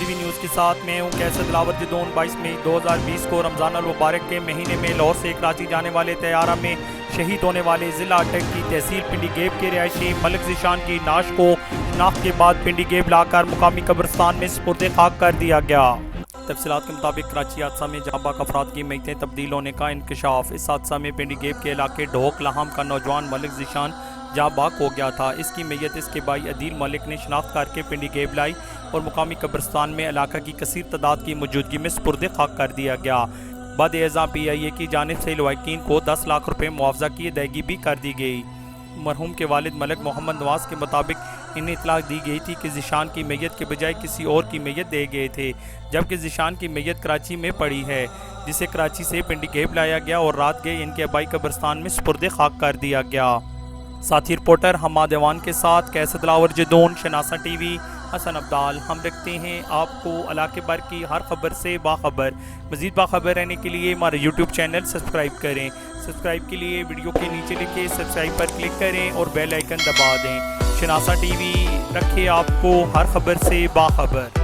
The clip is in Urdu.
ٹی وی نیوز کے ساتھ میں ہوں کیسر دلاور جدون 22 مئی 2020 کو رمضان المبارک کے مہینے میں لاہور سے کراچی جانے والے طیارہ میں شہید ہونے والے ضلع اٹک کی تحصیل پنڈی گیب کے رہائشی ملک ذیشان کی نعش کو شناخت کے بعد پنڈی گیب لا کر مقامی قبرستان میں سپرد خاک کر دیا گیا۔ تفصیلات کے مطابق کراچی حادثہ میں جاں بحق افراد کی میتیں تبدیل ہونے کا انکشاف۔ اس حادثہ میں پنڈی گیب کے علاقے ڈھوک لاہم کا نوجوان ملک ذیشان جاں بحق ہو گیا تھا۔ اس کی میت اس کے بھائی عدیل ملک نے شناخت کر کے پنڈی گیب لائی اور مقامی قبرستان میں علاقہ کی کثیر تعداد کی موجودگی میں سپرد خاک کر دیا گیا۔ بعد ازاں پی آئی اے کی جانب سے لواحقین کو 10 لاکھ روپے معاوضہ کی ادائیگی بھی کر دی گئی۔ مرحوم کے والد ملک محمد نواز کے مطابق انہیں اطلاع دی گئی تھی کہ ذیشان کی میت کے بجائے کسی اور کی میت دے گئے تھے، جبکہ ذیشان کی میت کراچی میں پڑی ہے، جسے کراچی سے پنڈی گیب لایا گیا اور رات گئے ان کے آبائی قبرستان میں سپرد خاک کر دیا گیا۔ ساتھی رپورٹر حماد ایوان کے ساتھ کیسر دلاور جدون، شناسہ ٹی وی، حسن عبدال۔ ہم رکھتے ہیں آپ کو علاقے بھر کی ہر خبر سے باخبر۔ مزید باخبر رہنے کے لیے ہمارے یوٹیوب چینل سبسکرائب کریں۔ سبسکرائب کے لیے ویڈیو کے نیچے لکھے سبسکرائب پر کلک کریں اور بیل آئیکن دبا دیں۔ شناسہ ٹی وی رکھے آپ کو ہر خبر سے باخبر۔